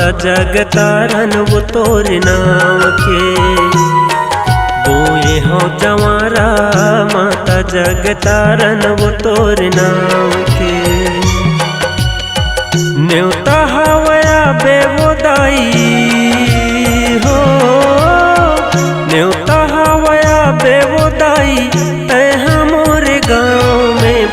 माता जगतारन वो तोर नाम के बोए हो जवारा माता जगतारन वो तोर नाम के न्योता हवया बेवोदाई हो न्योता हवया बेवोदाई तह मोरे गाँव में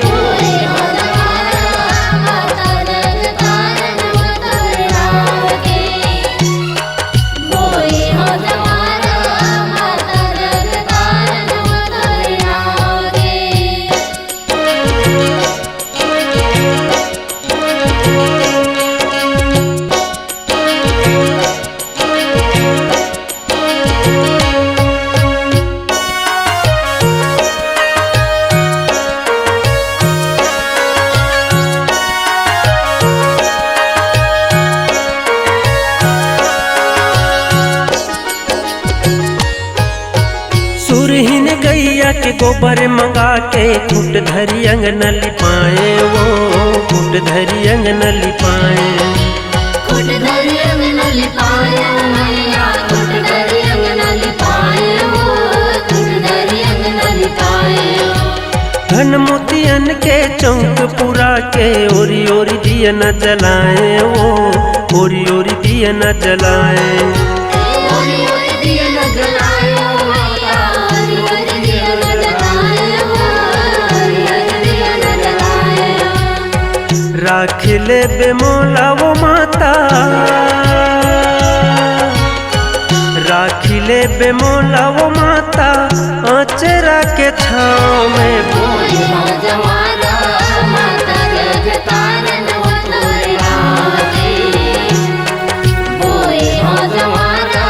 सुरहीन गैया के गोबर मंगा के खुट धरी अंगन लिपाए वो खुट धरी अंगन लिपाए खुट धरी अंगन लिपाए मैया खुट धरी अंगन लिपाए वो खुट धरी अंगन लिपाए धन मोतियन के चौक पुरा के ओरी ओरी दिया न जलाए वो ओरी ओरी दिया न जलाए ओरी ओरी दिया न जलाए मैया ओरी ओरी दिया न जलाए ओरी ओरी दिया न जलाए राख ले बेमोला वो माता राख ले बेमोला वो माता आचरा के छाँव में बोए हो जवारा माता जगतारन वो तोर नाम के बोए हो जवारा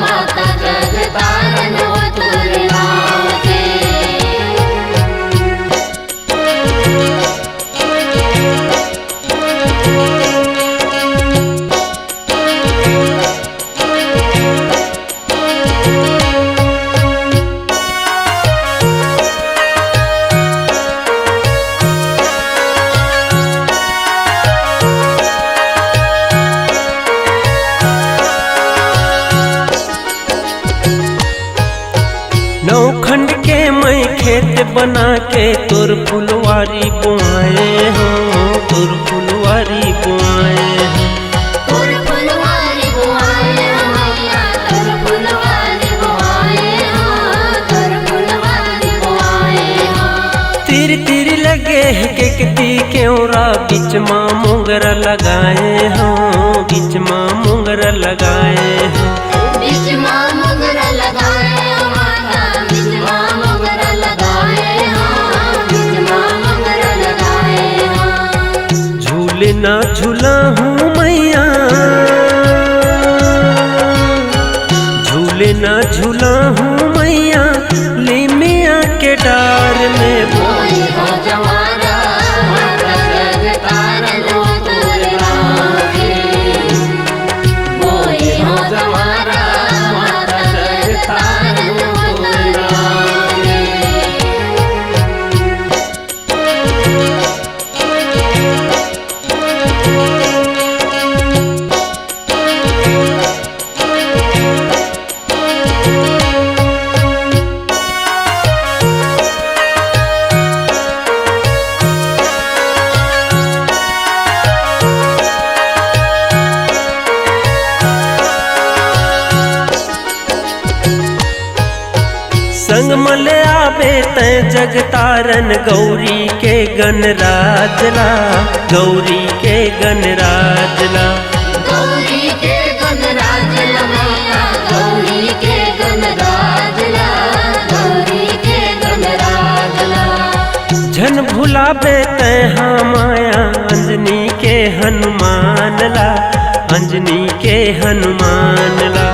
माता जगतारन वो तोर नाम के नौखंड के मैं खेत बना के तोर फुलवारी बुआए हो तोर फुलवारी बुआए हो तोर फुलवारी बुआए मैया तोर फुलवारी बुआए हो तोर फुलवारी बुआए हो तिर तिर लगे है के किती क्योंरा बीच माँ मोंगरा लगाए हो बीच माँ मोंगरा लगाए हो बीच माँ मोगरा लगाए माता बीच माँ मोगरा लगाए बीच माँ मोगरा लगाए झूले ना झूला हूँ मैया झूले ना झूला हूँ मैया लिमिया के डार में बोए हो जवारा माता जगतारन वो तोर नाम के बोए हो जवारा माता जगतारन वो तोर नाम के संग मले आवे तय जगतारन गौरी के गणराजला गौरी के गणराजला गौरी के गणराज मैया गौरी के गणराज गौरी के गणराज झन भुलावे तय हाँ माया अंजनी के हनुमान ला अंजनी के हनुमान ला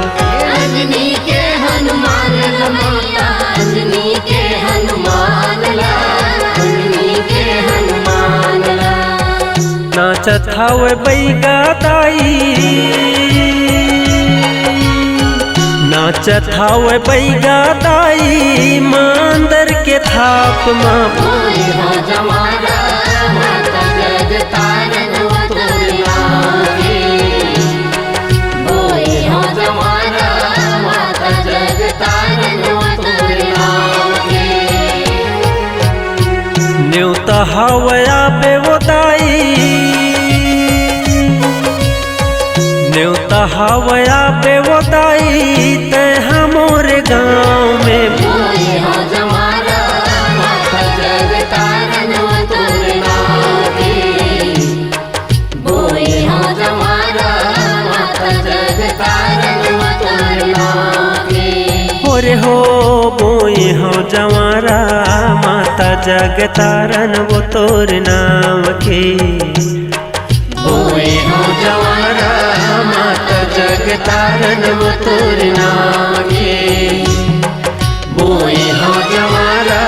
अंजनी के हनुमान मैया अंजनी के हनुमान अंजनी के हनुमान नाचत हावे बैगा दाई नाचत हावे बैगा दाई मांदर के थाप माँ बोए हो जवारा माता जगतारन वो तोर नाम के हवया बेवदाई न्योता हवया बेवदाई ते हमरे गाँव में बोए हो जमारा माता जग तारन वो तोर नाम के बोए हो जमारा माता जग तारन वो तोर नाम के ओरे हो बोए हो जवारा माता जग तारन वो तोर नाम के बोए हो जवारा माता जग तारन वो तोर नाम के बोए हो जवारा